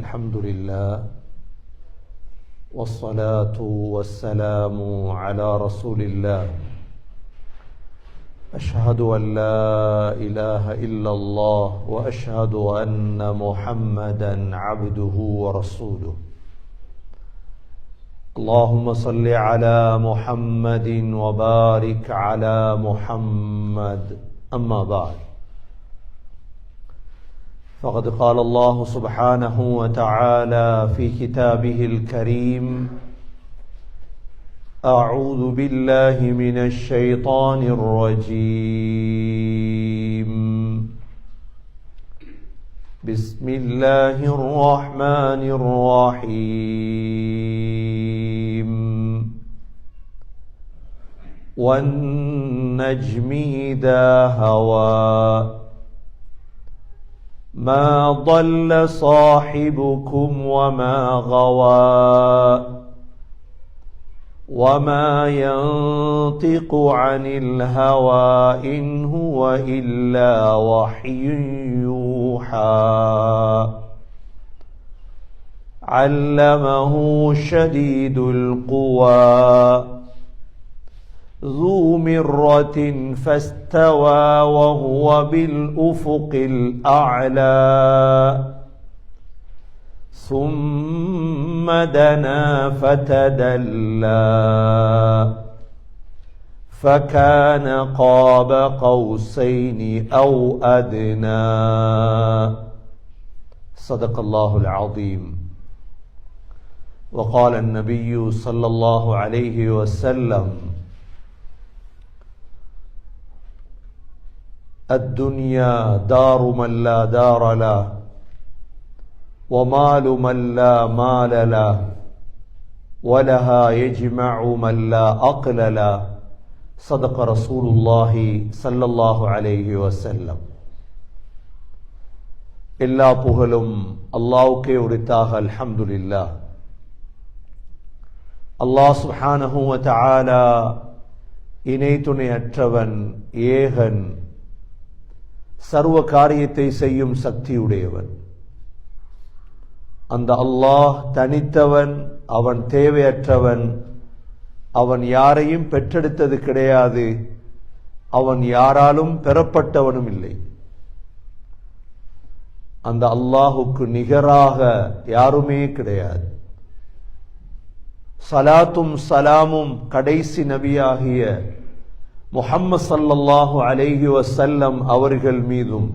الحمد لله والصلاة والسلام على رسول الله أشهد أن لا إله إلا الله وأشهد أن محمدا عبده ورسوله اللهم صل على محمد وبارك على محمد أما بعد فقد قال الله سبحانه وتعالى في كتابه الكريم أعوذ بالله من الشيطان الرجيم بسم الله الرحمن الرحيم والنجم إذا هوى ما ضل صاحبكم وما غوى وما ينطق عن الهوى إن هو إلا وحي يوحى علمه شديد القوى ذو مرة فاستوى وهو بالأفق الأعلى ثم دنا فتدلى فكان قاب قوسين أو أدنى صدق الله العظيم. وقال النبي صلى الله عليه وسلم الدنيا دار من لا دار له ومال من لا مال له ولها يجمع من لا عقل له صدق رسول الله صلى الله عليه وسلم. எல்லா புகழும் அல்லாஹ்வுக்கே உரித்தாக. அல்ஹம்துலில்லாஹ். அல்லாஹ் சுப்ஹானஹு வ தஆலா இணை துணையற்றவன், ஏகன், சர்வ காரியத்தை செய்யும் சக்தியுடையவன். அந்த அல்லாஹ் தனித்தவன், அவன் தேவையற்றவன், அவன் யாரையும் பெற்றெடுத்தது கிடையாது, அவன் யாராலும் பெறப்பட்டவனும் இல்லை. அந்த அல்லாஹுக்கு நிகராக யாருமே கிடையாது. சலாத்தும் சலாமும் கடைசி நபியாகிய முஹம்மது ஸல்லல்லாஹு அலைஹி வஸல்லம் அவர்கள் மீதும்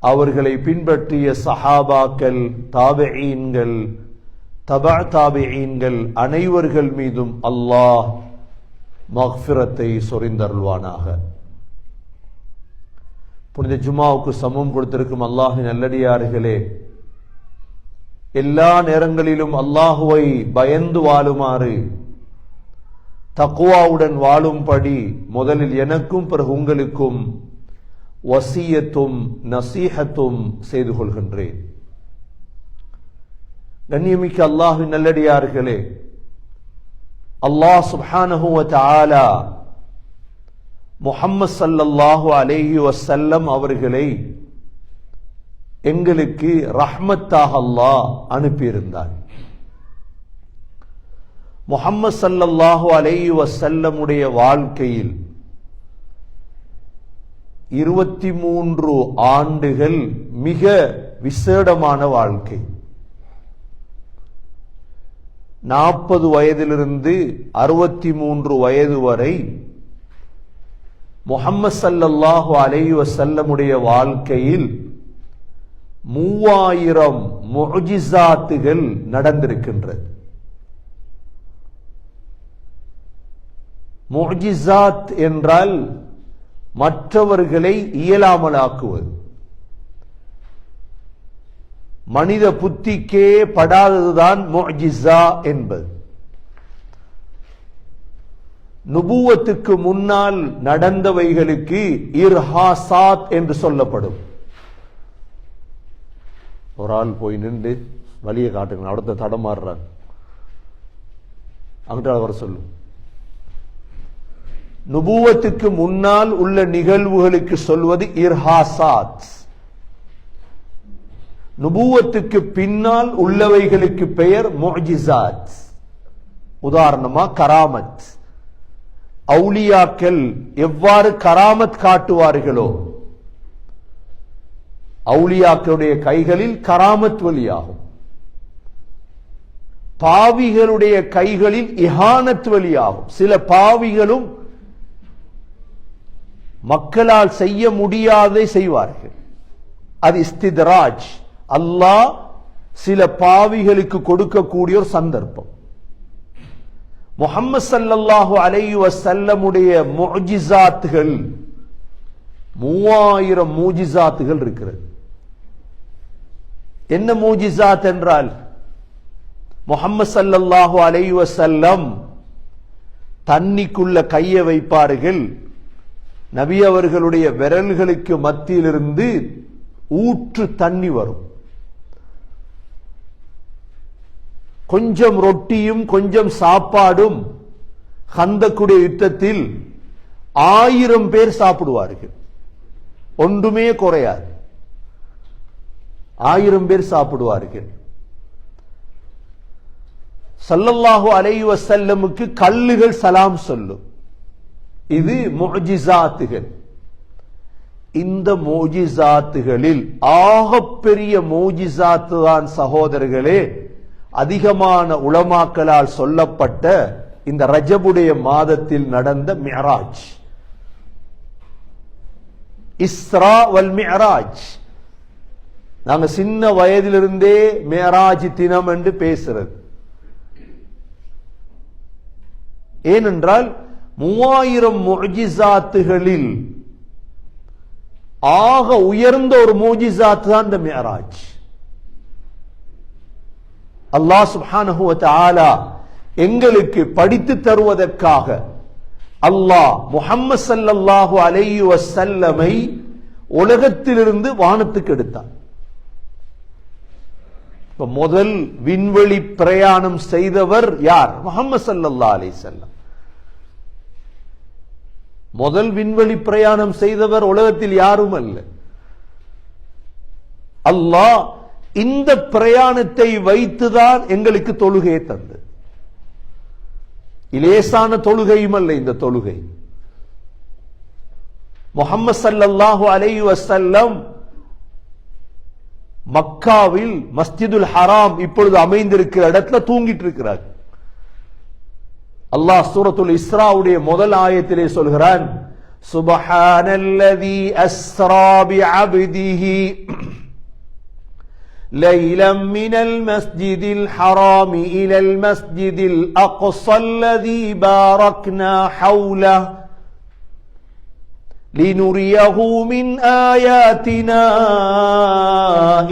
அவர்களை பின்பற்றிய சஹாபாக்கள், தாபிஈன்கள், தபா தாபிஈன்கள் அனைவர்கள் மீதும் அல்லாஹ் மக்ஃபிரத்தை சொரிந்தருள்வானாக. புனித ஜுமாவுக்கு சமம் கொடுத்திருக்கும் அல்லாஹின் நல்லடியார்களே, எல்லா நேரங்களிலும் அல்லாஹுவை பயந்து வாழுமாறு, தக்வாவுடன் வாழும்படி முதலில் எனக்கும் பிறகு உங்களுக்கும் வசியத்தும் நசீஹத்தும் செய்து கொள்கின்றேன். கண்ணியமிக்க அல்லாஹ்வின் நல்லடியார்களே, அல்லாஹ் சுப்ஹானஹு வ தஆலா முஹம்மது ஸல்லல்லாஹு அலைஹி வஸல்லம் அவர்களை எங்களுக்கு ரஹ்மத்தாக அல்லாஹ் அனுப்பியிருந்தார். முஹம்மது ஸல்லல்லாஹு அலைஹி வஸல்லமுடைய வாழ்க்கையில் 23 ஆண்டுகள் மிக விசேடமான வாழ்க்கை. 40 வயதிலிருந்து 63 வயது வரை முஹம்மது ஸல்லல்லாஹு அலைஹி வஸல்லமுடைய வாழ்க்கையில் 3000 முஅ்ஜிஸாத்துகள் நடந்திருக்கின்றது. முஅ்ஜிஸாத் என்றால் மற்றவர்களை இயலாமலாக்குவது, மனித புத்திக்கே படாததுதான் முஅ்ஜிஸா என்பது. நுபுவத்துக்கு முன்னால் நடந்தவைகளுக்கு இர்ஹாசாத் என்று சொல்லப்படும். ஒரு ஆள் போய் நின்று வழியை காட்டுங்க, அடுத்த தடமாறுறாங்க, அங்கிட்ட வர சொல்லு. நுபுவத்துக்கு முன்னால் உள்ள நிகழ்வுகளுக்கு சொல்வது இர்ஹாசாத். நுபுவத்துக்கு பின்னால் உள்ளவைகளுக்கு பெயர் முஅ்ஜிஸாத். உதாரணமா கராமத். அவுலியாக்கள் எவ்வாறு கராமத் காட்டுவார்களோ, அவுலியாக்களுடைய கைகளில் கராமத் வழியாகும். பாவிகளுடைய கைகளில் இஹானத் வழியாகும். சில பாவிகளும் மக்களால் செய்ய முடியாததை செய்வார்கள். அது இஸ்தித்ராஜ். அல்லாஹ் சில பாவிகளுக்கு கொடுக்கக்கூடிய ஒரு சந்தர்ப்பம். முஹம்மது ஸல்லல்லாஹு அலைஹி வஸல்லமுடைய முஅ்ஜிஸாத்துகள் 3000 முஅ்ஜிஸாத்துகள் இருக்கிறது. என்ன முஅ்ஜிஸாத் என்றால், முஹம்மது ஸல்லல்லாஹு அலைஹி வஸல்லம் தண்ணிக்குள்ள கையை வைப்பார்கள். நபி அவர்களுடைய விரல்களுக்கு மத்தியிலிருந்து ஊற்று தண்ணி வரும். கொஞ்சம் ரொட்டியும் கொஞ்சம் சாப்பாடும் கந்தக்குடைய யுத்தத்தில் 1000 பேர் சாப்பிடுவார்கள். ஒன்றுமே குறையாது. 1000 பேர் சாப்பிடுவார்கள். ஸல்லல்லாஹு அலைஹி வஸல்லமுக்கு கல்லுகள் சலாம் சொல்லும். இது முஅ்ஜிஸாத்துகள். இந்த முஅ்ஜிஸாத்துகளில் ஆகப்பெரிய முஅ்ஜிஸாத்து தான் சகோதரர்களே, அதிகமான உலமாக்களால் சொல்லப்பட்ட இந்த ரஜபுடைய மாதத்தில் நடந்த மிஅராஜ், இஸ்ரா வல் மிஅராஜ். நாங்க சின்ன வயதிலிருந்தே மிஅராஜ் தினம் என்று பேசுறது. ஏனென்றால் 3000 முஅ்ஜிஸாத்துகளில் ஆக உயர்ந்த ஒரு முஅ்ஜிஸாத் தான் இந்த மிஅராஜ். அல்லாஹ் சுப்ஹானஹு வ தஆலா எங்களுக்கு படித்து தருவதற்காக அல்லாஹ் முஹம்மது ஸல்லல்லாஹு அலைஹி வஸல்லமை உலகத்திலிருந்து வானத்துக்கு எடுத்தான். முதல் விண்வெளி பிரயாணம் செய்தவர் யார்? முஹம்மது ஸல்லல்லாஹு அலைஹி வஸல்லம். முதல் விண்வெளி பிரயாணம் செய்தவர் உலகத்தில் யாரும் அல்ல. அல்லாஹ் இந்த பிரயாணத்தை வைத்துதான் எங்களுக்கு தொழுகையை தந்தது. இலேசான தொழுகையும் அல்ல இந்த தொழுகை. முஹம்மது ஸல்லல்லாஹு அலைஹி வஸல்லம் மக்காவில் மஸ்ஜிதுல் ஹராம் இப்பொழுது அமைந்திருக்கிற இடத்துல தூங்கிட்டு இருக்கிறார். அல்லாஹ் சூரத்துல் இஸ்ராவுடைய முதல் ஆயத்திலே சொல்கிறான், சுப்ஹானல்லதி அஸ்ரா பிஅப்திஹி லைலம் மினல் மஸ்ஜிதில் ஹராம் இலல் மஸ்ஜிதில் அக்ஸா அல்லதி பாரக்னா ஹவ்லஹு லினுரியஹு மின் ஆயாத்தினா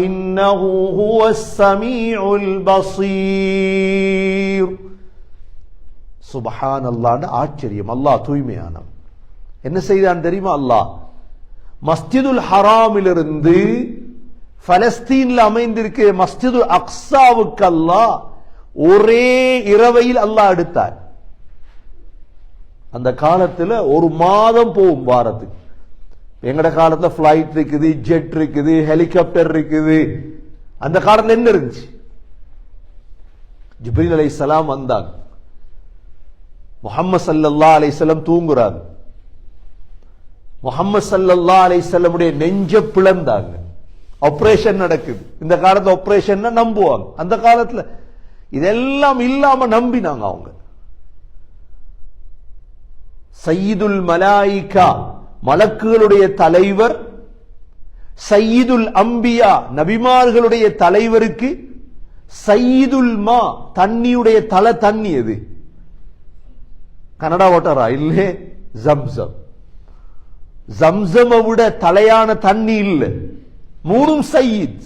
இன்னஹு ஹுவஸ் ஸமீஉல் பஸீர். சுப்ஹானல்லாஹ், ஆச்சரியம். அல்லாஹ் தூய்மையானவன். என்ன செய்தான் தெரியுமா? அல்லாஹ் மஸ்ஜிதுல் ஹராமிலிருந்து பலஸ்தீன்ல அமைந்திருக்கிற மஸ்ஜிதுல் அக்ஸாவுக்கு அல்லாஹ் ஒரே இரவையில் அல்லாஹ் எடுத்தார். அந்த காலத்துல ஒரு மாதம் போகும் வாரத்துக்கு. எங்கட காலத்துல பிளைட் இருக்குது, ஜெட் இருக்குது, ஹெலிகாப்டர் இருக்குது. அந்த காலத்துல என்ன இருந்துச்சு? ஜிப்ரீல் அலைஹிஸ்ஸலாம் வந்தாங்க. முஹம்மது ஸல்லல்லாஹு அலைஹி வஸல்லம் தூங்குறாங்க. முஹம்மது ஸல்லல்லாஹு அலைஹி வஸல்லமுடைய நெஞ்ச பிளந்தாங்க. ஆபரேஷன் நடக்குது. இந்த காலத்துல ஆபரேஷன் நம்புவாங்க. அந்த காலத்துல இதெல்லாம் இல்லாம நம்பினாங்க அவங்க. சய்யிதுல் மலாயிகா, மலக்குகளுடைய தலைவர், சய்யிதுல் அம்பியா, நபிமார்களுடைய தலைவருக்கு சய்யிதுல் மா, தண்ணியுடைய தலை தண்ணி எது? கனடா வாட்டரா? இல்லே, ஜம்சம். ஜம்சமை விட தலையான தண்ணி இல்லை. மூணும் சய்யித்.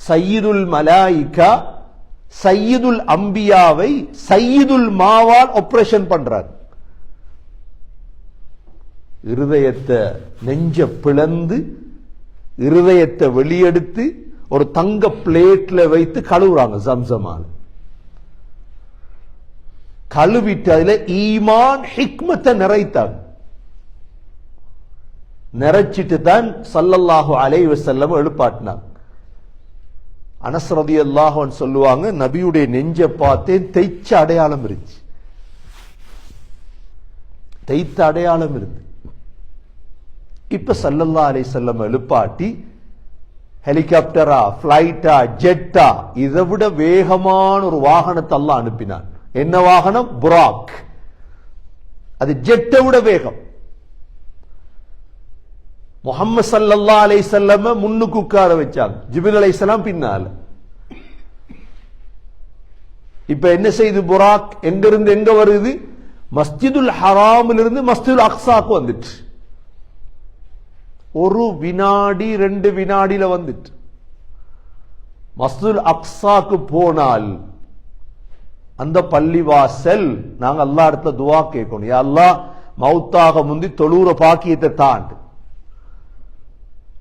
சய்யிதுல் மலாயிகா, சய்யிதுல் அம்பியாவை சய்யிதுல் மாவால் ஆபரேஷன் பண்றார். இருதயத்தை நெஞ்ச பிளந்து இருதயத்தை வெளியெடுத்து ஒரு தங்க பிளேட்ல வைத்து கழுவுறாங்க ஜம்சமால. கழுவிட்டு அதுல ஈமான் ஹிக்மத்தை நிறைத்தாங்க. நிறைச்சிட்டு தான் ஸல்லல்லாஹு அலைஹி வஸல்லம் எழுப்பாட்டினாங்க. அனஸ் ரலியல்லாஹு அன்ஹு சொல்லுவாங்க, நபியுடைய நெஞ்ச பார்த்தேன், தைச்ச அடையாளம் இருந்துச்சு, தைத்த அடையாளம் இருந்து. இப்ப ஸல்லல்லாஹு அலைஹி வஸல்லம் எழுப்பாட்டி ஹெலிகாப்டரா, பிளைட்டா, ஜெட்டா, இதை விட வேகமான ஒரு வாகனத்தை அல்லாஹ் அனுப்பினான். என்ன வாகனம்? புராக். அது ஜெட்டை விட வேகம். முஹம்மது ஸல்லல்லாஹு அலைஹி வஸல்லம் முன்னுக்கு உட்கார வச்சாங்க, ஜிப்ரீல் அலைஹிஸ்ஸலாம் பின்னால. இப்ப என்ன செய்து புராக்? எங்கிருந்து எங்க வருது? மஸ்ஜிதுல் ஹராமில் இருந்து மஸ்ஜிதுல் அக்ஸாக்கு வந்துட்டு. ஒரு வினாடி 2 வினாடியில வந்துட்டு. மஸ்ஜிதுல் அக்ஸாக்கு போனால் அந்த பள்ளிவாசல், நாங்க அல்லாஹ் இடத்துல துஆ கேட்கணும், யா அல்லாஹ் மௌத்தாக முந்தி தொழுற பாக்கியத்தை தாண்டு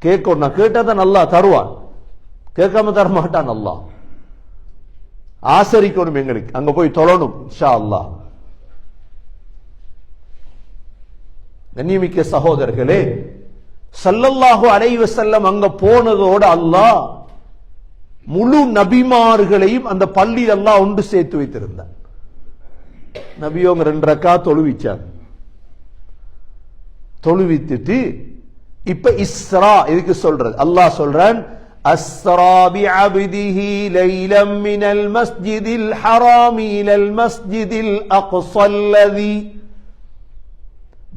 கேட்கணும். கேட்டா தான் அல்லாஹ் தருவான், கேட்காம தர மாட்டான் அல்லாஹ். ஆசரிக்கணும், எங்களுக்கு அங்க போய் தொழணும் இன்ஷா அல்லாஹ். கண்ணியமிக்க சகோதரர்களே, ஸல்லல்லாஹு அலைஹி வஸல்லம் அங்க போனதோட அல்லாஹ் முழு நபிமார்களையும் அந்த பள்ளியில் அல்லாஹ் ஒன்று சேர்த்து வைத்திருந்தார். நபியோங்க 2 ரக்காத் தொழுவிச்சாங்க. தொழுவித்துட்டு இப்ப இஸ்ரா இதுக்கு சொல்றது, அல்லாஹ் சொல்றான், அஸ்ரா பிஅப்திஹி லைலம் மினல் மஸ்ஜிதில் ஹராமி இலல் மஸ்ஜிதில் அக்ஸல்லதி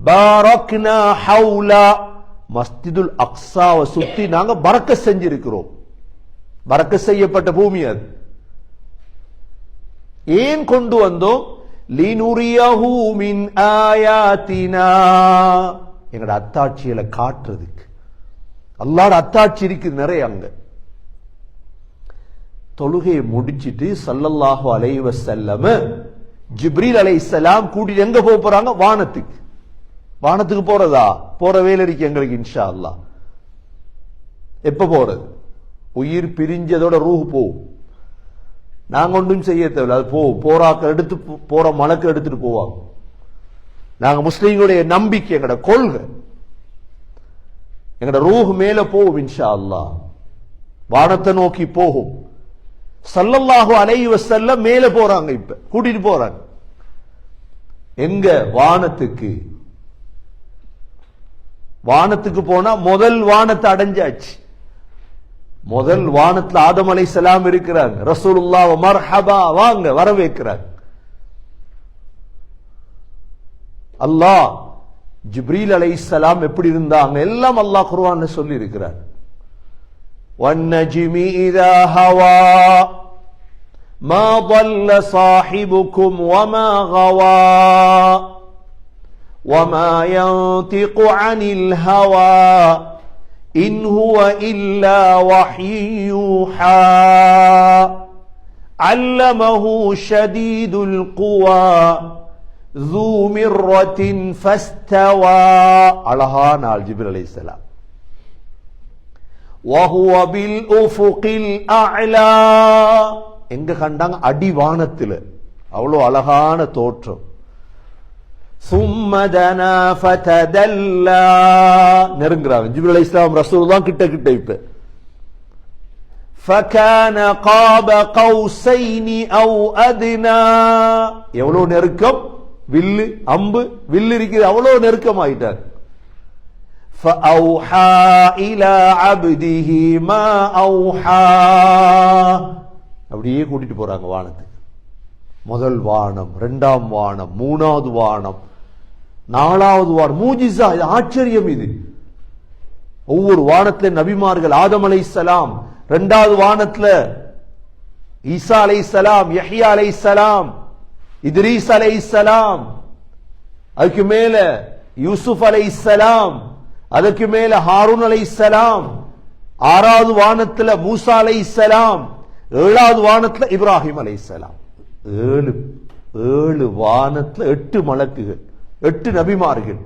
பாரக்னா ஹவுலா. மஸ்ஜிதுல் அக்ஸாவை சுத்தி நாங்க பரக்கத் செஞ்சிருக்கிறோம். பரக்கத் செய்யப்பட்ட பூமி அது. ஏன் கொண்டு வந்தோம்? லினுரியஹு மின் ஆயாத்தினா, எங்கட அத்தாட்சியில காட்டுறதுக்கு. அல்லாஹ்வோட அத்தாட்சி இருக்கு நிறைய அங்க. தொழுகையை முடிச்சிட்டு ஸல்லல்லாஹு அலைஹி வஸல்லம் ஜிப்ரீல் அலைஹிஸ்ஸலாம் கூட்டிட்டு எங்க போறாங்க? வானத்துக்கு. வானத்துக்கு போறதா? போற வேலை இருக்கு எங்களுக்கு இன்ஷா அல்லாஹ். எப்ப போறது? உயிர் பிரிஞ்சதோட ரூஹ் போகும். நாங்க ஒன்றும் செய்ய தேவையில்லை, அது போராக்க எடுத்து போற மலக்கு எடுத்துட்டு போவாங்க. நாங்க முஸ்லீம்களுடைய நம்பிக்கை, எங்கட கொள்கை, எங்கட ரூஹ் மேல போகும் இன்ஷா அல்லாஹ். வானத்தை நோக்கி போகும். ஸல்லல்லாஹு அலைஹி வஸல்லம் மேல போறாங்க, இப்ப கூட்டிட்டு போறாங்க. எங்க? வானத்துக்கு. வானத்துக்கு போனா முதல் வானத்தை அடைஞ்சாச்சு. முதல் வானத்துல ஆதம் அலைஹிஸ்ஸலாம் இருக்கிறாங்க. ரசூலுல்லாஹ் மர்ஹபா வாங்க வரவேற்கிறாங்க. அல்லாஹ் ஜிப்ரீல் அலைஹிஸ்ஸலாம் எப்படி இருந்தாங்க எல்லாம் அல்லாஹ் குர்ஆன்ல சொல்லி இருக்கிறார். வன்னஜ்மி இதா ஹவா மா ضل صاحبكم وما غوى وما ينطق عن الهوى إن هو إلا وحي يوحى علمه شديد القوى ذو مرة فاستوى. அழகான ஆள் ஜிப்ரீல் அலைஹிஸ்ஸலாம். وهو بالأفق الأعلى, எங்க கண்டாங்க? அடிவானத்துல. அவ்வளவு அழகான தோற்றம். ثم دنا فتدلى, நெருங்குறாங்க ஜிப்ரீல் அலைஹிஸ்ஸலாம் ரசூலுல்லாஹ் கிட்ட இப்ப. فكان قاب قوسين أو أدنى, எவ்வளவு நெருக்கம்! வில்லு அம்பு வில்லு இருக்குது, அவ்வளவு நெருக்கம் ஆயிட்டார். فأوحى إلى عبده ما أوحى, அப்படியே கூட்டிட்டு போறாங்க வானத்துக்கு. முதல் வானம், 2ஆம் வானம், 3வது வானம், 4வது வானம். மூஜிசா, இது ஆச்சரியம். இது ஒவ்வொரு வானத்துல நபிமார்கள். ஆதம் அலைஹிஸ்ஸலாம், 2வது வானத்துல ஈசா அலைஹிஸ்ஸலாம், யஹ்யா அலைஹிஸ்ஸலாம், இத்ரீஸ் அலைஹிஸ்ஸலாம், அதுக்கு மேல யூசுப் அலைஹிஸ்ஸலாம், அதுக்கு மேல ஹாரூன் அலைஹிஸ்ஸலாம், 6வது வானத்துல மூசா அலைஹிஸ்ஸலாம், 7வது வானத்துல இப்ராஹிம் அலைஹிஸ்ஸலாம். 7 வானத்துல 8 மலக்குகள், 8 நபிமார்கள்.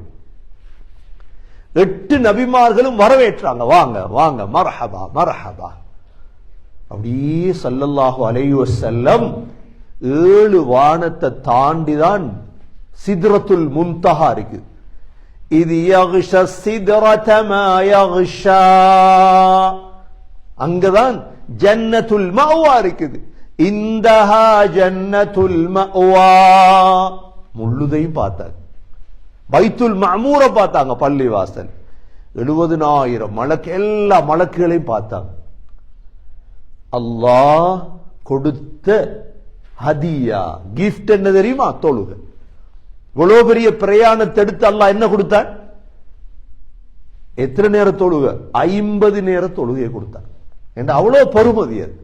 8 நபிமார்களும் வரவேற்றாங்க, வாங்க வாங்க மர்ஹபா மர்ஹபா. அப்படியே ஸல்லல்லாஹு அலைஹி வஸல்லம் 7 வானத்தை தாண்டிதான் சித்ரத்துல் முன்தஹா இருக்கு. இது யக்ஷா சித்ரத மா யக்ஷா, அங்கதான் ஜன்னத்துல் மஅவா இருக்குது. இந்தஹா ஜன்னத்துல் மஅவா. முள்ளுதையும் பார்த்தாங்க, பைத்துல் மஅமூர பார்த்தாங்க, பள்ளி வாசல் 70,000 மலக்கு, எல்லா மலக்குகளையும் பார்த்தாங்க. அல்லாஹ் கொடுத்த ஹதியா, கிஃப்ட் என்ன தெரியுமா? தொழுகை. இவ்வளவு பெரிய பிரயாணத்தை எடுத்து அல்லாஹ் என்ன கொடுத்தான்? எத்தனை நேர தொழுகை? 50 நேர தொழுகையை கொடுத்தான். என்று அவ்வளவு பொறுமதி. அது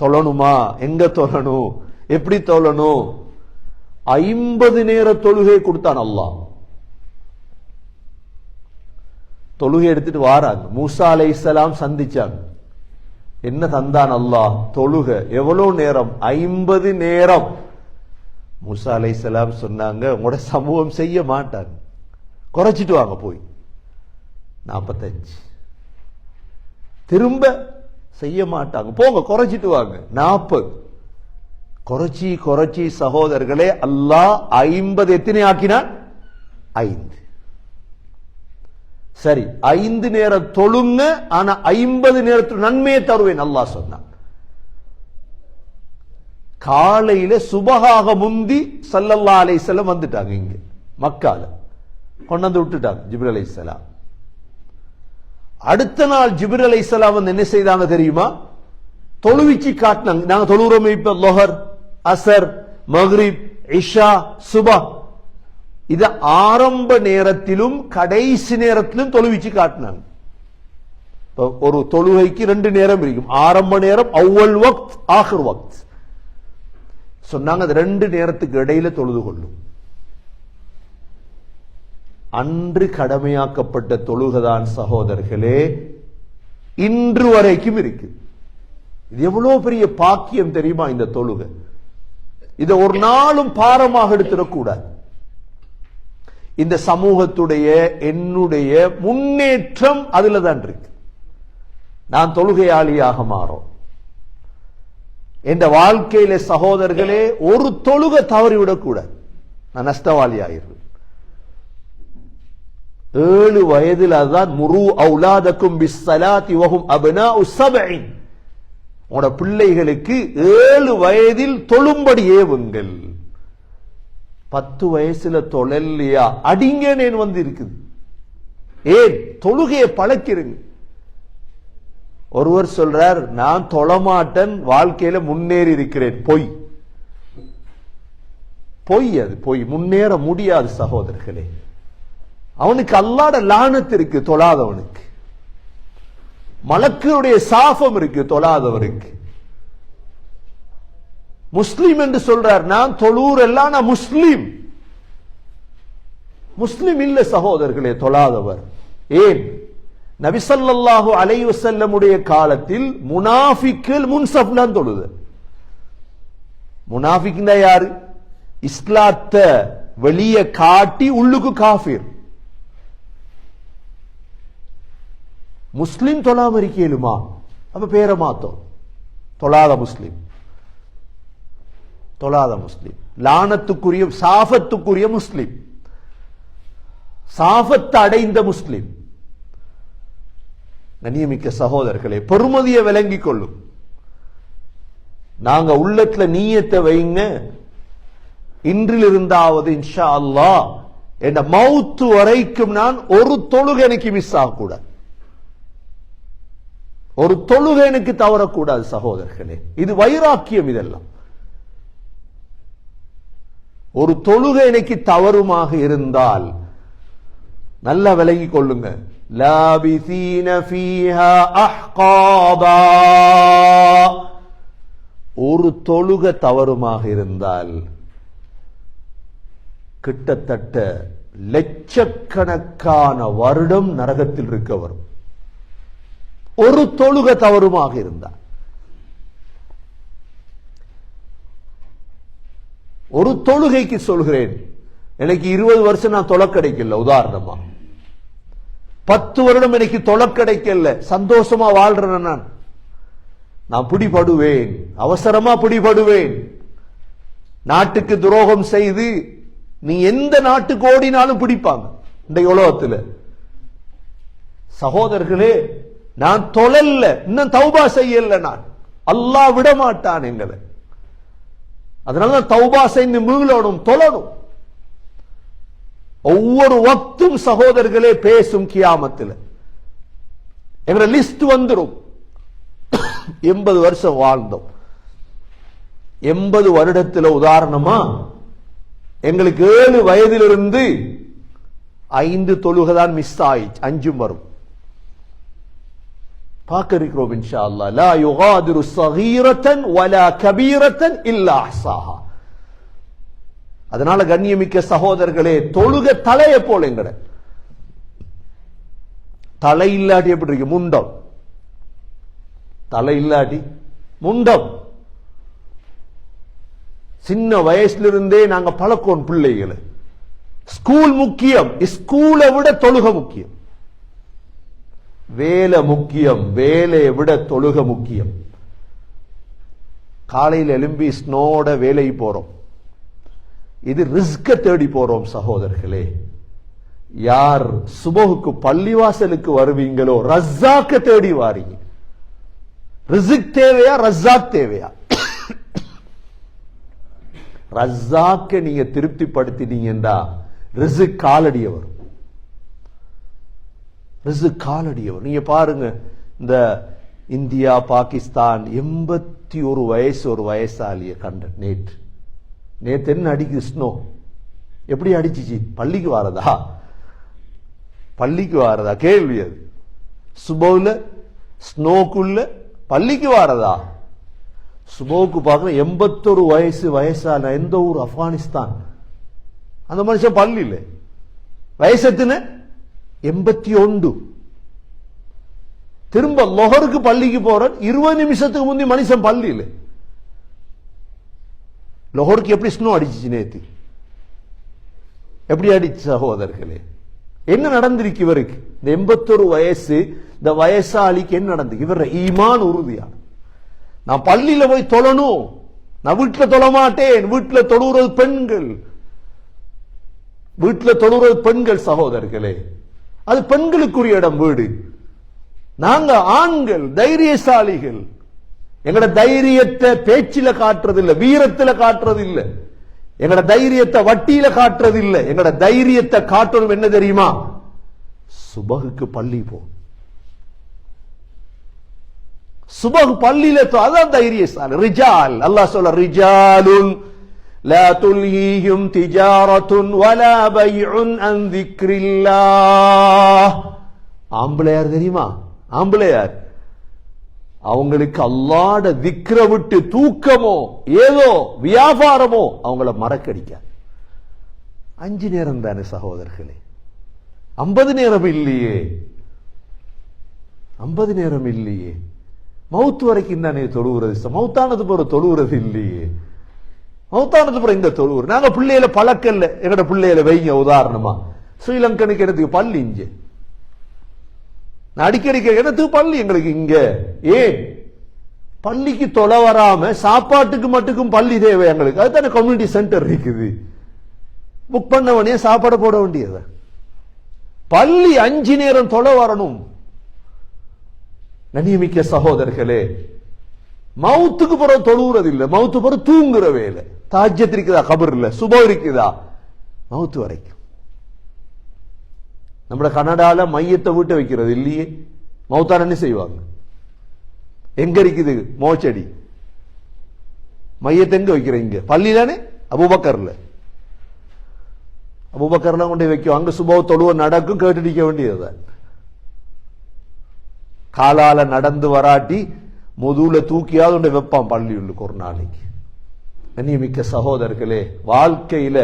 தொழணுமா? எங்க தொழணும்? எப்படி தொழணும்? 50 நேர தொழுகை கொடுத்தான் அல்லாஹ். தொழுகை எடுத்துட்டு வாராங்க, மூசா அலைஹிஸ்ஸலாம் சந்திச்சாங்க. என்ன தந்தான் அல்லாஹ்? தொழுகை. எவ்வளவு நேரம்? 50 நேரம். மூசா அலைஹிஸ்ஸலாம் சொன்னாங்க, உங்களோட சமூகம் செய்ய மாட்டாங்க, குறைச்சிட்டு வாங்க போய் 45. திரும்ப செய்ய மாட்டாங்க, போங்க குறைச்சிட்டு வாங்க 40. குறைச்சி குறைச்சி சகோதரர்களே அல்லாஹ் 50 எத்தனை ஆக்கினான்? 5. சரி, 5 நேரம் தொழுங்க, ஆனா 50 நேரத்தில் நன்மையை தருவேன் அல்லாஹ் சொன்னான். காலையில சுபஹாக முந்தி ஸல்லல்லாஹு அலைஹி வஸல்லம் வந்துட்டாங்க. இங்க மக்கால கொண்டாந்து விட்டுட்டாங்க ஜிப்ரீல் அலைஹிஸ்ஸலாம். அடுத்த நாள் ஜிப்ரீல் அலைஹிஸ்ஸலாம் வந்து என்ன செய்தாங்க தெரியுமா? தொழுவிச்சு காட்டினாங்க. நாங்க தொழுகிறோமே இப்ப லொஹர், அசர், மக்ரிப், இஷா, சுபஹ், இது ஆரம்ப நேரத்திலும் கடைசி நேரத்திலும் தொழுவிச்சு காட்டினாங்க. ஒரு தொழுகைக்கு 2 நேரம் இருக்கும். ஆரம்ப நேரம் அவ்வல் வக்த், ஆஹிர் வக்த். சொன்னாங்க அது 2 நேரத்துக்கு இடையில தொழுது கொள்ளும். அன்று கடமையாக்கப்பட்ட தொழுகைதான் சகோதரர்களே இன்று வரைக்கும் இருக்கு. இது எவ்வளவு பெரிய பாக்கியம் தெரியுமா இந்த தொழுகை? இதை ஒரு நாளும் பாரமாக எடுத்துடக்கூடாது. இந்த சமூகத்துடைய என்னுடைய முன்னேற்றம் அதுல தான் இருக்கு. நான் தொழுகையாளியாக மாறோம். என்ற வாழ்க்கையில சகோதரர்களே ஒரு தொழுகை தவறிவிடக்கூடாது, நான் நஷ்டவாளி ஆயிருவேன். 7 வயதில் அதுதான் முரு அவுலாதக்கும் பிஸ்ஸலாத்தி வஹும் அப்னாஉ 7. உங்களோட பிள்ளைகளுக்கு 7 வயதில் தொழும்படி ஏவுங்கள். 10 வயசுல தொழல்லையா அடிங்கன்னு வந்து இருக்குது. ஏன்? தொழுகையை பழக்கிருங்க. ஒருவர் சொல்றார், நான் தொழமாட்டன், வாழ்க்கையில முன்னேறி இருக்கிறேன். பொய், பொய். அது பொய். முன்னேற முடியாது சகோதரர்களே. அவனுக்கு அல்லாஹ்வுடைய லானத் இருக்கு தொழாதவனுக்கு, மலக்குடைய சாபம் இருக்கு தொழாதவனுக்கு. முஸ்லிம் என்று சொல்றார், நான் தொழூர் எல்லாம் நான் முஸ்லிம். முஸ்லிம் இல்ல சகோதரர்களே தொழாதவர். ஏன்? நபி ஸல்லல்லாஹு அலைஹி வஸல்லம் உடைய காலத்தில் முனாஃபிக்குகள் முன்சஃப்லாம் தொழுது. முனாஃபிக்னா யாரு? இஸ்லாத்தை வெளியே காட்டி உள்ளுக்கு காஃபிர். முஸ்லிம் தொழாம இருக்கேலுமா? அப்ப பேரை மாத்தோம், தொழாத முஸ்லிம். தொழாத முஸ்லிம், லானத்துக்குரிய சாஃபத்துக்குரிய முஸ்லிம், சாஃபத்தை அடைந்த முஸ்லிம். கண்ணியமிக்க சகோதரர்களே, பெருமதியை விளங்கிக் கொள்ளும். நாங்க உள்ளத்துல நீயத்தை வைங்க, இன்றிலிருந்தாவது இன்ஷா அல்லாஹ் என்ற மௌத்து வரைக்கும் நான் ஒரு தொழுகை எனக்கு மிஸ் ஆகக்கூடாது, ஒரு தொழுகை எனக்கு தவறக்கூடாது சகோதரர்களே. இது வைராக்கியம். இதெல்லாம் ஒரு தொழுகை எனக்கு தவறுமாக இருந்தால் நல்லா விளங்கிக் கொள்ளுங்க. லாபிசீன ஃபீஹா அஹ்காபா. ஒரு தொழுகை தவறுமாக இருந்தால் கிட்டத்தட்ட லட்சக்கணக்கான வருடம் நரகத்தில் இருக்க வரும். ஒரு தொழுகை தவறுமாக இருந்தால், ஒரு தொழுகைக்கு சொல்கிறேன், எனக்கு 20 வருஷம் நான் தொலை கிடைக்கல, உதாரணமா 10 வருடம் எனக்கு தொலை கிடைக்கல, சந்தோஷமா வாழ்றேன், நான் பிடிபடுவேன், அவசரமா பிடிபடுவேன். நாட்டுக்கு துரோகம் செய்து நீ எந்த நாட்டுக்கு ஓடினாலும் பிடிப்பாங்க இந்த உலகத்தில். சகோதரர்களே, நான் தொழல்ல, இன்னும் தௌபா செய்யல, நான் அல்லாஹ் விட மாட்டான் எங்களை. அதனால தௌபா செய்து மீளணும், தொழணும். ஒவ்வொரு வக்தும் சகோதரர்களே பேசும் கியாமத்தில். எங்க லிஸ்ட் வந்துடும். 80 வருஷம் வாழ்ந்தோம். 80 வருடத்தில் உதாரணமா எங்களுக்கு 7 வயதிலிருந்து 5 தொழுகை தான் மிஸ் ஆயிடுச்சு, 5 வரும். பார்க்க இருக்கிறோம் இன்ஷா அல்லாஹ். லா யுகாதிரு ஸகீரத்தன் வலா கபீரத்தன் இல்லா அஹ்ஸாஹா. அதனால கண்ணியமிக்க சகோதரர்களே, தொழுக தலையை போல எங்கட தலை இல்லாட்டி எப்படி இருக்கு? முண்டம். தலை இல்லாட்டி முண்டம். சின்ன வயசுல இருந்தே நாங்க பழக்கோம் பிள்ளைகளை. ஸ்கூல் முக்கியம், ஸ்கூலை விட தொழுக முக்கியம். வேலை முக்கியம், வேலையை விட தொழுக முக்கியம். காலையில் எழும்பி ஸ்னோட வேலைக்கு போறோம். இது ரிஸ்க தேடி போறோம் சகோதரர்களே. யார் சுபஹுக்கு பள்ளிவாசலுக்கு வருவீங்களோ ரஸ்ஸாக்க தேடி வாரீங்க. ரிஸ்க் தேவையா, ரஸ்ஸாக் தேவையா? ரஸ்ஸாக்க நீங்க திருப்திப்படுத்தினீங்கடா ரிஸ்க் காலடிய வரும். ரிஸ்க் காலடிய வரும். நீங்க பாருங்க, இந்த இந்தியா பாகிஸ்தான் 81 வயசு ஒரு வயசாலிய கண்ட நேற்று என்ன அடிக்குது ஸ்னோ. எப்படி அடிச்சிச்சு? பள்ளிக்கு வாரதா? பள்ளிக்கு வாரதா கேள்வி அது. சுபோல ஸ்னோக்குள்ள பள்ளிக்கு வாரதா? சுபோக்கு பார்க்க 81 வயசு வயசான எந்த ஊர்? ஆப்கானிஸ்தான். அந்த மனுஷன் பள்ளியில் வயசு எத்தனை? 81. திரும்ப லொஹருக்கு பள்ளிக்கு போற 20 நிமிஷத்துக்கு முந்தி மனுஷன் பள்ளியில். லொஹருக்கு எப்படி ஸ்னோ அடிச்சு நேத்து? எப்படி அடிச்சு சகோதரர்களே? என்ன நடந்திருக்கு இவருக்கு? இந்த 81 வயசு இந்த வயசாளிக்கு என்ன நடந்து? இவர் ஈமான் உறுதியா, நான் பள்ளியில போய் தொழணும், நான் வீட்டுல தொழ மாட்டேன். வீட்டுல தொழுறது பெண்கள், வீட்டுல தொழுறது பெண்கள் சகோதரர்களே. அது பெண்களுக்குரிய இடம் வீடு. நாங்க ஆண்கள் தைரியசாலிகள். எங்கட தைரியத்தை பேச்சில காட்டுறது இல்ல, வீரத்துல காட்டுறது இல்ல. எங்கட தைரியத்தை வட்டியில காட்டுறது இல்ல. எங்கட தைரியத்தை காட்டணும் என்ன தெரியுமா? சுபகுக்கு பள்ளி போ. சுபகு பள்ளியில அதான் தைரியசாலி. ரிஜால், அல்லாஹ் சொல்ல, ரிஜாலுன் லா துல்ஹீஹிம் திஜாரத்துன் வலா பைஉன் அன் திக்ரில்லாஹ். ஆம்பளையார் தெரியுமா? ஆம்பளையார் அவங்களுக்கு அல்லாஹ்ட திக்ர விட்டு தூக்கமோ ஏதோ வியாபாரமோ அவங்கள மறக்கடிக்க. 5 நேரம் தானே சகோதரர்களே, 50 நேரம் இல்லையே, 50 நேரம் இல்லையே. மவுத்து வரைக்கும் தானே தொழுகிறது. மவுத்தானது போற தொழுகிறது இல்லையே. மவுத்தானது போற இந்த தொழுவுற நாங்க பிள்ளையில பழக்கல்ல. எங்கட பிள்ளையில வைங்க உதாரணமா ஸ்ரீலங்கனுக்கு எனக்கு பள்ளி இங்க, அடிக்கடி எனக்கு பள்ளி எங்களுக்கு இங்க. ஏன் பள்ளிக்கு தொலை வராம சாப்பாட்டுக்கு மட்டுக்கும் பள்ளி தேவை எங்களுக்கு. அதுதானே கம்யூனிட்டி சென்டர் இருக்குது. புக் பண்ணவனே சாப்பாடு போட வேண்டியது. பள்ளி 5 நேரம் தொலை வரணும். கண்ணியமிக்க சகோதரர்களே, மவுத்துக்கு பிறகு தொழுகிறது இல்ல, மவுத்து பிறகு தூங்குற வேலை. தாஜ்ஜத் இருக்குதா? கபர் இல்ல. சுப இருக்குதா? மவுத்து வரைக்கும். நம்ம கனடால மையத்தை வீட்டை வைக்கிறது இல்லையே. மவுத்தான என்ன செய்வாங்க? எங்க இருக்குது மோச்சடி? மையத்தை எங்க வைக்கிறீங்க? பள்ளி தானே. அபூபக்கர்ல, அபூபக்கர்ல கொண்டு வைக்கும். அங்க சுப தொழுவ நடக்கும், கேட்டுடிக்க வேண்டியதுதான். காலால நடந்து வராட்டி முதுகுல தூக்கியாவது ஒன்றை வைப்பான் பள்ளியுள்ளுக்கு ஒரு நாளைக்கு. கண்ணியமிக்க சகோதரர்களே, வாழ்க்கையில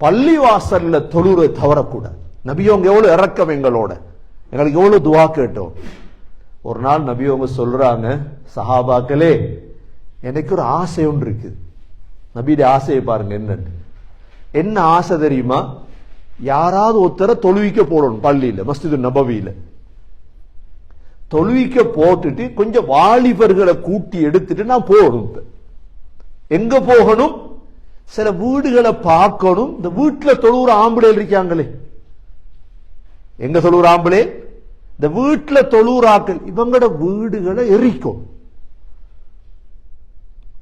பள்ளி வாசல்ல தொழுற தவறக்கூடாது. நபியோங்க எவ்வளவு இறக்கம் எங்களோட, எங்களுக்கு எவ்வளவு துவா கேட்டோம். ஒரு நாள் நபியோங்க சொல்றாங்க, சஹாபாக்களே எனக்கு ஒரு ஆசை ஒன்று இருக்குது. நபியுடைய ஆசையை பாருங்க என்னன்னு. என்ன ஆசை தெரியுமா? யாராவது ஒருத்தரை தொழுவிக்க போடணும் பள்ளியில, மஸ்ஜிது நபவியில தொழுவிக்க போட்டுட்டு கொஞ்சம் வாலிபர்களை கூட்டி எடுத்துட்டு நான் போகணும். எங்க போகணும்? சில வீடுகளை பார்க்கணும். இந்த வீட்டுல தொழுவுற ஆம்பளை இருக்காங்களே, எங்க தொழுவுற ஆம்பளை? இந்த வீட்டுல தொழுறாக்கள் இவங்களோட வீடுகளை எரிக்கும்.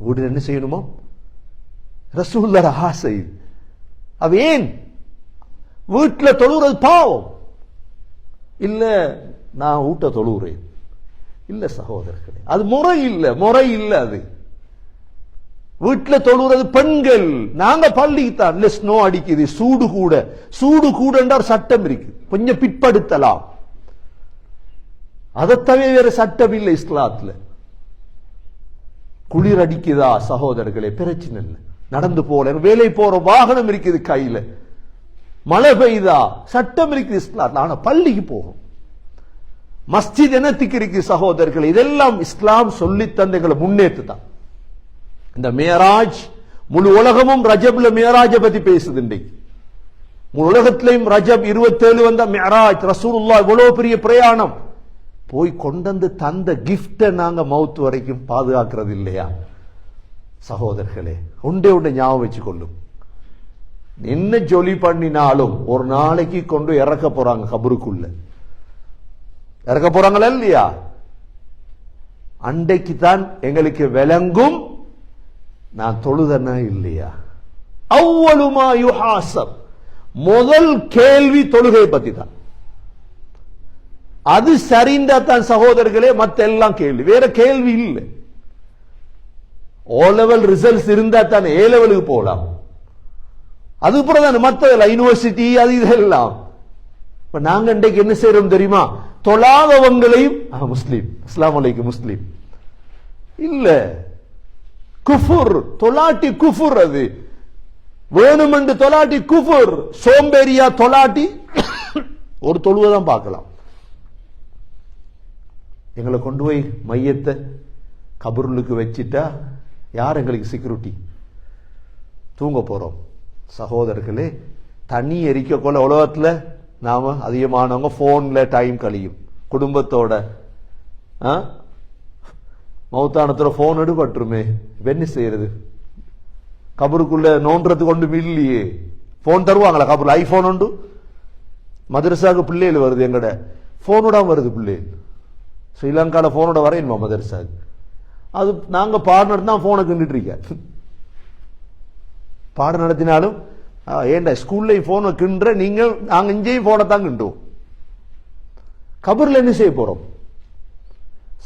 வீடு என்ன செய்யணுமோ ரசூலுல்லாஹ் ஆசை. அவ ஏன் வீட்டுல தொழுறது பாவம் இல்ல, நான் வீட்டை தொழுகிறேன் இல்ல சகோதரர்களே, அது முறை இல்ல. அது வீட்டுல தொழுறது பெண்கள். நாங்க பள்ளிக்குத்தான் இல்ல, ஸ்னோ அடிக்குது, சூடு கூட ஒரு சட்டம் இருக்கு, கொஞ்சம் பிற்படுத்தலாம். அதை தவிர வேற சட்டம் இல்லை இஸ்லாத்துல. குளிர் அடிக்குதா சகோதரர்களே, பிரச்சனை இல்லை, நடந்து போல வேலை போற வாகனம் இருக்குது கையில, மழை பெய்தா சட்டம் இருக்குது இஸ்லாத்துல. ஆனா பள்ளிக்கு போகும், மஸ்ஜித் என்னத்துக்கு இருக்கு சகோதரர்கள்? இதெல்லாம் இஸ்லாம் சொல்லி தந்தைகளை முன்னேற்று தான். இந்த மேராஜ், முழு உலகமும் ரஜப்ல மேராஜ பத்தி பேசுது. இன்றைக்கு முழு உலகத்திலையும் ரஜப் 27 வந்த மேராஜ், ரசூலுல்லாஹ் இவ்வளவு பெரிய பிரயாணம் போய் கொண்டு தந்த கிஃப்ட நாங்க மவுத் வரைக்கும் பாதுகாக்கிறது இல்லையா சகோதரர்களே? ஒன்றே ஞாபகம் வச்சு கொள்ளும், என்ன ஜொலி பண்ணினாலும் ஒரு நாளைக்கு கொண்டு இறக்க போறாங்க, கபருக்குள்ள இறக்க போறாங்களா இல்லையா? அன்றைக்கு தான் எங்களுக்கு விளங்கும் நான் தொழுதனா இல்லையா. அவ்வளுமா யுஹாசப், முதல் கேள்வி தொழுகை பத்தி தான். அது சரிந்தா தான் சகோதரர்களே மத்த எல்லாம் கேள்வி, வேற கேள்வி இல்லை. ஓ லெவல் ரிசல்ட்ஸ் இருந்தா தான் ஏ லெவலுக்கு போகலாம். அதுக்கப்புறம் தான் மத்த யூனிவர்சிட்டி அது இதெல்லாம். நாங்க இன்றைக்கு என்ன செய்யறோம் தெரியுமா? தொழாதவங்களையும் முஸ்லீம், அஸ்ஸலாமு அலைக்கும் முஸ்லீம் இல்ல, குஃபுர், தொலாட்டி குஃபுர். அது வேணுமென்று தொலாட்டி குஃபுர், சோம்பேறியா தொலாட்டி ஒரு தொழுவதான் பார்க்கலாம். எங்களை கொண்டு போய் மையத்தை கபருளுக்கு வச்சிட்டா யார் எங்களுக்கு செக்யூரிட்டி? தூங்க போறோம் சகோதரர்களே. தண்ணி எரிக்க கொள்ள உலகத்துல நாம அதிகமானவங்க போன்ல டைம் கழியும், குடும்பத்தோட. மௌத்தானத்துல போன் எடுபட்டுருமே, என்ன செய்யறது? கபருக்குள்ள நோன்றதுக்கு கொண்டு இல்லையே. போன் தருவாங்களா கபூர்ல? ஐபோன் உண்டு. மதரசாவுக்கு பிள்ளைகள் வருது, எங்கட போனோட வருது பிள்ளைகள். ஸ்ரீலங்கால போனோட வரையணுமா மதரசாவுக்கு? அது நாங்க பாடம் நடத்தினா போனை கிண்டுட்டு இருக்க. பாடம் நடத்தினாலும் ஏண்டா ஸ்கூல்ல போனை கிண்டுற, நீங்க நாங்க இங்கேயும் போனை தான் கிண்டுவோம். கபர்ல என்ன செய்ய போறோம்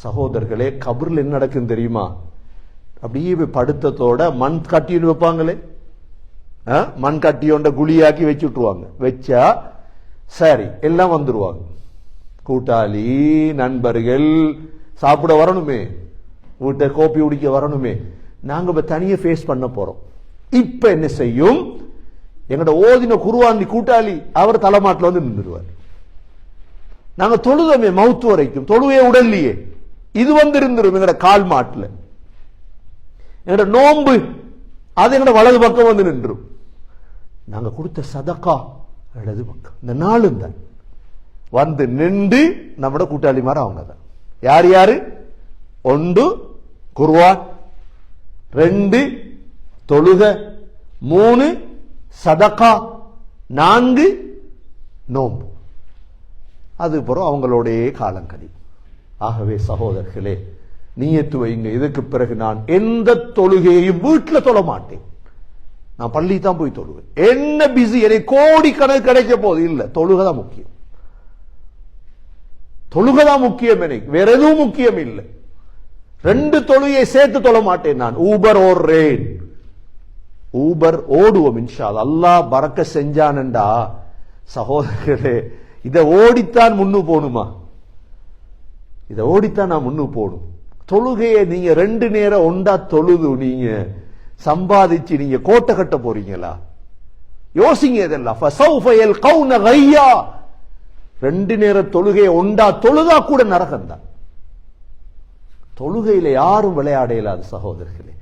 சகோதரர்களே? கபர்ல என்ன நடக்குன்னு தெரியுமா? அப்படியே படுத்தத்தோட மண் கட்டின்னு வைப்பாங்களே, மண் கட்டியோண்ட குழியாக்கி வச்சு விட்டுருவாங்க. வச்சா சரி எல்லாம் வந்துருவாங்க, கூட்டாளி நண்பர்கள் சாப்பிட வரணுமே, வீட்டை கோப்பி குடிக்க வரணுமே. நாங்க இப்ப தனியா ஃபேஸ் பண்ண போறோம். இப்ப என்ன செய்யும்? எங்கட ஓதின குருவாண்டி கூட்டாளி அவர் தலைமாட்டில் வந்து நின்றுவார். நாங்க தொழுதமே மவுத்து வரைக்கும், தொழுவே உடல்லையே இது வந்து இருந்துரும் எங்கட கால் மாட்டில். எங்கட நோம்பு அது எங்கட வலது பக்கம் வந்து நின்றும். நாங்க கொடுத்த சதக்கா இடது பக்கம். இந்த நாளும் தான் வந்து நின்று நம்மட கூட்டாளி மாதிரி அவங்க தான். யார் யாரு? 1 குர்ஆன், 2 தொழுக, 3 சதக்கா, 4 நோம்பு. அதுக்கப்புறம் அவங்களோடைய காலங்கடி. ஆகவே சகோதரர்களே நியத்து வைங்க, இதுக்கு பிறகு நான் எந்த தொழுகையையும் வீட்டில் தொழ மாட்டேன், நான் பள்ளி தான் போய் தொழுவேன். என்ன பிஸி, எனக்கு கோடி கணக்கு கிடைக்க போது இல்ல, தொழுகதான் முக்கியம். தொழுகதான் முக்கியம், எனக்கு வேற எதுவும் முக்கியம் இல்லை. 2 தொழுகையை சேர்த்து தொழ மாட்டேன் நான். ஊபர் ஓடுறேன், ஊபர் ஓடுவோம் இன்ஷா அல்லாஹ். அல்லாஹ் பரக்க செஞ்சானண்டா சகோதரர்களே, இதை ஓடித்தான் முன்னு போகணுமா? இதை ஓடித்தான் நான் முன்னு போகணும். தொழுகையை நீங்க 2 நேரம் ஒண்டா தொழுது நீங்க சம்பாதிச்சு நீங்க கோட்டை கட்ட போறீங்களா? யோசிங்க இதெல்லாம். 2 நேர தொழுகையை ஒண்டா தொழுதா கூட நரகம் தான். தொழுகையில யாரும் விளையாட இயலாது சகோதரர்களே.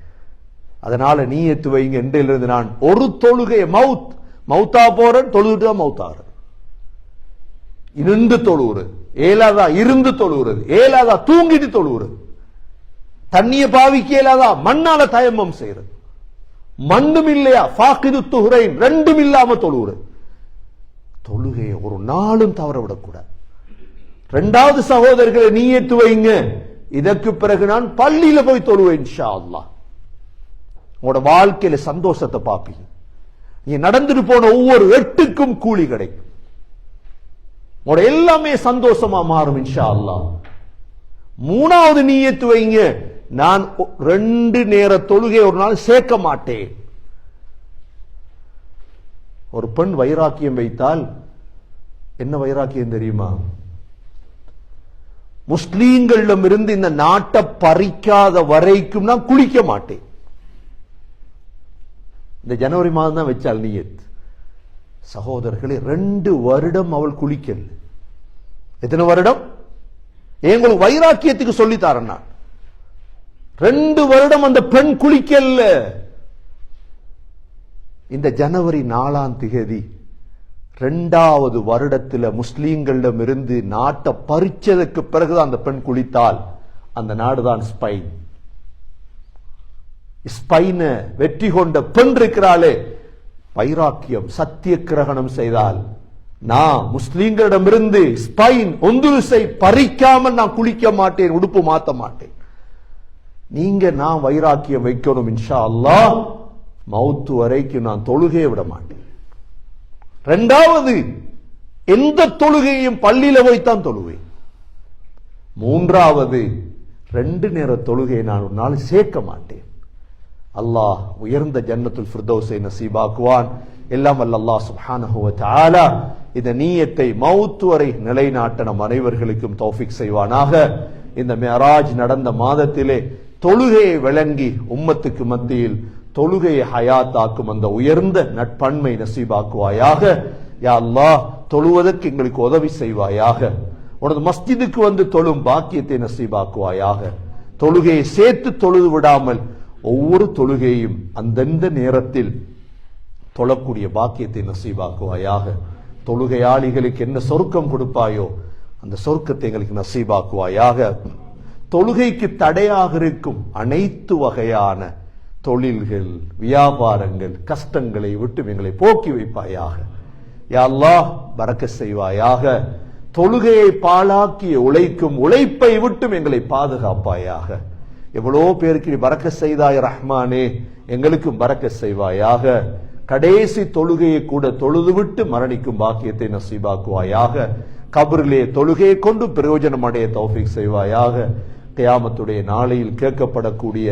அதனால நீயத்து வைங்க, இன்றிலிருந்து நான் ஒரு தொழுகையை மௌத்தா போறேன், தொழுதுட்டு தான் மௌத்தாகிறேன். இருந்து தொழுவுறது ஏலாதா, இருந்து தொழுவுறது ஏலாதா, தூங்கிட்டு தொழுவுறது, தண்ணிய பாவிக்க ஏலாதா, மண்ணால தயம்மம் செய்யறது, மண்ணும் இல்லையா ஃபாக்கிது துஹ்ரைன், 2ம் இல்லாம தொழுவுறது. தொழுகையை ஒரு நாளும் தவற விடக்கூடாது. இரண்டாவது சகோதரர்களை நீயத்து வைங்க, இதற்கு பிறகு நான் பள்ளியில போய் தொழுவேன் இன்ஷா அல்லாஹ். உங்களோட வாழ்க்கையில சந்தோஷத்தை பார்ப்பீங்க. நீ நடந்துட்டு போன ஒவ்வொரு எட்டுக்கும் கூலி கிடைக்கும். உங்களோட எல்லாமே சந்தோஷமா மாறும் இன்ஷா அல்லாஹ். மூணாவது நீயத்து வைங்க, நான் 2 நேர தொழுகை ஒரு நாள் சேர்க்க மாட்டேன். ஒரு பெண் வைராக்கியம் வைத்தால் என்ன வைராக்கியம் தெரியுமா? முஸ்லீம்களிடம் இருந்து இந்த நாட்டை பறிக்காத வரைக்கும் நான் குளிக்க மாட்டேன். இந்த ஜனவரி மாதம் தான் வச்சால் நீயத். சகோதரர்களே, 2 வருடம் அவள் குளிக்கல. எத்தனை வருடம்? உங்களுக்கு வைராக்கியத்துக்கு சொல்லி தரேன் நான். 2 வருடம் அந்த பெண் குளிக்கல. இந்த ஜனவரி 4ஆம் தேதி 2வது வருடத்தில் முஸ்லீம்களிடம் இருந்து நாட்டை பறிச்சதற்கு பிறகுதான் அந்த பெண் குளித்தால் அந்த நாடுதான் ஸ்பெயின். ஸ்பெயின வெற்றி கொண்ட பெண் இருக்கிறாளே, வைராக்கியம் சத்திய கிரகணம் செய்தால் நான் முஸ்லீம்களிடமிருந்து ஸ்பெயின் ஒந்துசை பறிக்காமல் நான் குளிக்க மாட்டேன், உடுப்பு மாத்த மாட்டேன். நீங்க நான் வைராக்கியம் வைக்கணும் இன்ஷா அல்லாஹ். மௌத்து வரைக்கும் நான் தொழுகையை விட மாட்டேன். 2வது, எந்த தொழுகையும் பள்ளியில போய்த்தான் தொழுவேன். 3வது, 2 நேர தொழுகையை நான் ஒரு நாள் சேர்க்க மாட்டேன். அல்லாஹ் உயர்ந்த ஜன்னத்துல் ஃபிர்தௌஸை நசீபாக்குவான். எல்லாம் வல்ல அல்லாஹ் சுப்ஹானஹு வ தஆலா இந்த நீயத்தை மௌத் வரை நிலைநாட்ட நம் அனைவர்களுக்கும் தௌஃபீக் செய்வானாக. இந்த மிஅராஜ் நடந்த மாதத்திலே தொழுகையை விளங்கி உம்மத்துக்கு மத்தியில் தொழுகையை ஹயாத்தாக்கும் அந்த உயர்ந்த நட்பண்மை நசீபாக்குவாயாக. யா அல்லாஹ், தொழுவதற்கு எங்களுக்கு உதவி செய்வாயாக. உனது மஸ்ஜிதுக்கு வந்து தொழும் பாக்கியத்தை நசீபாக்குவாயாக. தொழுகையை சேர்த்து தொழுது விடாமல் ஒவ்வொரு தொழுகையும் அந்தந்த நேரத்தில் தொழக்கூடிய பாக்கியத்தை நசீபாக்குவாயாக. தொழுகையாளிகளுக்கு என்ன சொர்க்கம் கொடுப்பாயோ அந்த சொர்க்கத்தை எங்களுக்கு நசீபாக்குவாயாக. தொழுகைக்கு தடையாக இருக்கும் அனைத்து வகையான தொழில்கள், வியாபாரங்கள், கஷ்டங்களை விட்டு எங்களை போக்கி வைப்பாயாக. யா அல்லாஹ், பரக்கத் செய்வாயாக. தொழுகையை பாழாக்கிய உழைக்கும் உழைப்பை விட்டும் எங்களை பாதுகாப்பாயாக. எவ்வளோ பேருக்கு நீ பரக்கத் செய்தாய் ரஹ்மானே, எங்களுக்கும் பரக்கத் செய்வாயாக. கடைசி தொழுகையை கூட தொழுதுவிட்டு மரணிக்கும் பாக்கியத்தை நசீபாக்குவாயாக. கபரிலே தொழுகையை கொண்டு பிரயோஜனம் அடைய தௌஃபீக் செய்வாயாக. கியாமத்துடைய நாளையில் கேட்கப்படக்கூடிய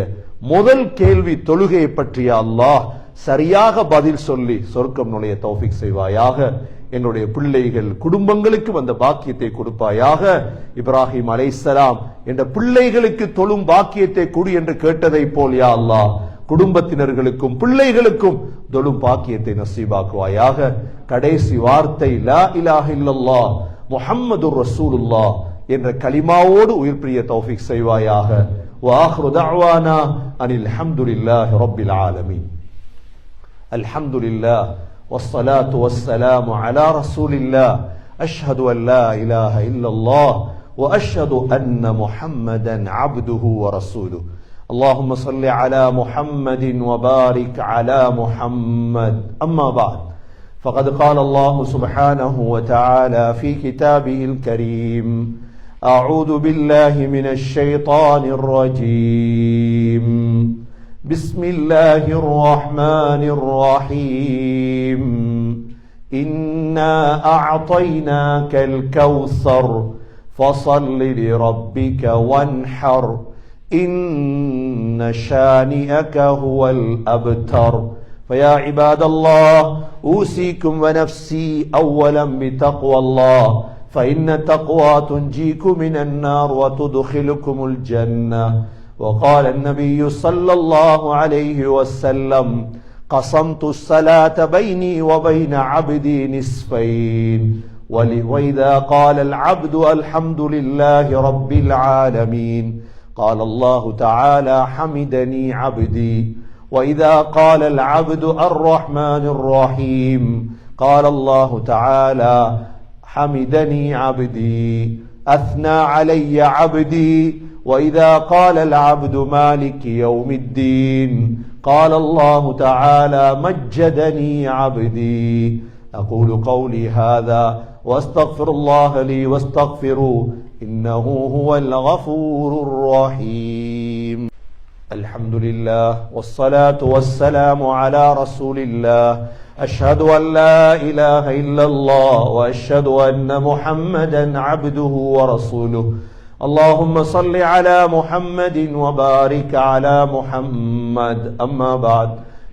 முதல் கேள்வி தொழுகையை பற்றிய அல்லாஹ் சரியாக பதில் சொல்லி சொர்க்கம் நுழைய தௌஃபீக் செய்வாயாக. எங்களுடைய பிள்ளைகள் குடும்பங்களுக்கு வந்த பாக்கியத்தை கொடுப்பாயாக. இப்ராஹிம் அலைஹிஸ்ஸலாம் என்ற பிள்ளைகளுக்கு தொழும் பாக்கியத்தை கொடு என்று கேட்டதை போல் யா அல்லாஹ் குடும்பத்தினர்களுக்கும் பிள்ளைகளுக்கும் தொழும் பாக்கியத்தை நசீபாக்குவாயாக. கடைசி வார்த்தை லா இலாஹ இல்லல்லாஹ் முஹம்மதுர் ரசூலுல்லாஹ் என்ற கலிமாவோடு உயிர் பிரிய தௌஃபீக் செய்வாயாக. وآخر دعوانا أن الحمد لله رب العالمين. الحمد لله والصلاة والسلام على رسول الله. أشهد أن لا إله إلا الله وأشهد أن محمدا عبده ورسوله. اللهم صل على محمد وبارك على محمد. أما بعد، فقد قال الله سبحانه وتعالى في كتابه الكريم: أعوذ بالله من الشيطان الرجيم. بسم الله الرحمن الرحيم. إنا أعطيناك الكوثر فصل لربك وانحر إن شانئك هو الأبتر. فيا عباد الله، أوصيكم ونفسي أولا بتقوى الله، فإن التقوى تنجيكم من النار وتدخلكم الجنة. وقال النبي صلى الله عليه وسلم: قسمت الصلاة بيني وبين عبدي نصفين، وإذا قال العبد الحمد لله رب العالمين قال الله تعالى: حمدني عبدي. وإذا قال العبد الرحمن الرحيم قال الله تعالى: حمدني عبدي، أثنى علي عبدي. وإذا قال العبد مالك يوم الدين قال الله تعالى: مجدني عبدي. أقول قولي هذا وأستغفر الله لي واستغفروه إنه هو الغفور الرحيم. الحمد لله والصلاة والسلام على رسول الله. أشهد أن لا إله إلا الله وأشهد أن محمدا عبده ورسوله. اللهم صل على محمد وبارك على محمد. أما بعد،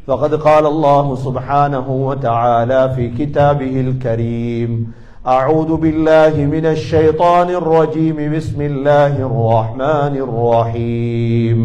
فقد قال الله سبحانه وتعالى في كتابه الكريم: أعوذ بالله من الشيطان الرجيم. بسم الله الرحمن الرحيم.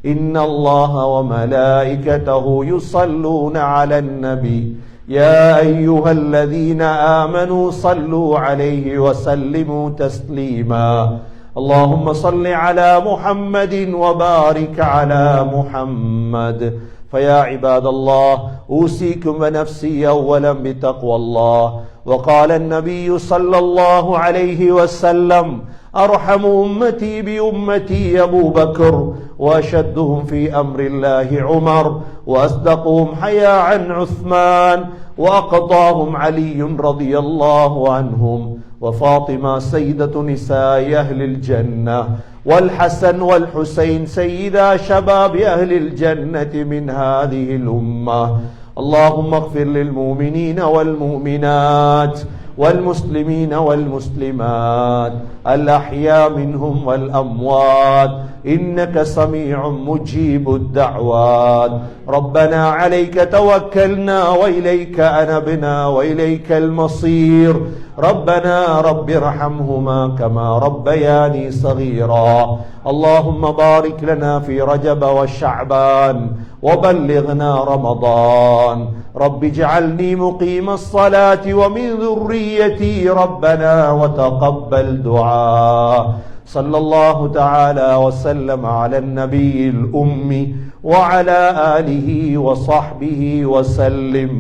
إن الله وملائكته يصلون على النبي يا أيها الذين آمنوا صلوا عليه وسلموا تسليما. اللهم صل على محمد وبارك على محمد. فيا عباد الله، أوصيكم ونفسي أولا بتقوى الله. وقال النبي صلى الله عليه وسلم: أرحم أمتي بأمتي أبو بكر، وأشدهم في أمر الله عمر، وأصدقهم حياء عثمان، وأقضاهم علي رضي الله عنهم، وفاطمة سيدة نساء أهل الجنة، والحسن والحسين سيدا شباب أهل الجنة من هذه الأمة. اللهم اغفر للمؤمنين والمؤمنات والمسلمين والمسلمات الأحياء منهم والأموات، إنك سميع مجيب الدعوات. ربنا عليك توكلنا وإليك أنبنا وإليك المصير. ربنا رب ارحمهما كما ربياني صغيرا. اللهم بارك لنا في رجب وشعبان وبلغنا رمضان. رب اجعلني مقيم الصلاة ومن ذريتي ربنا وتقبل دعاء. صلى الله تعالى وسلم على النبي الأمي وعلى آله وصحبه وسلم،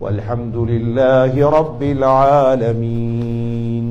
والحمد لله رب العالمين.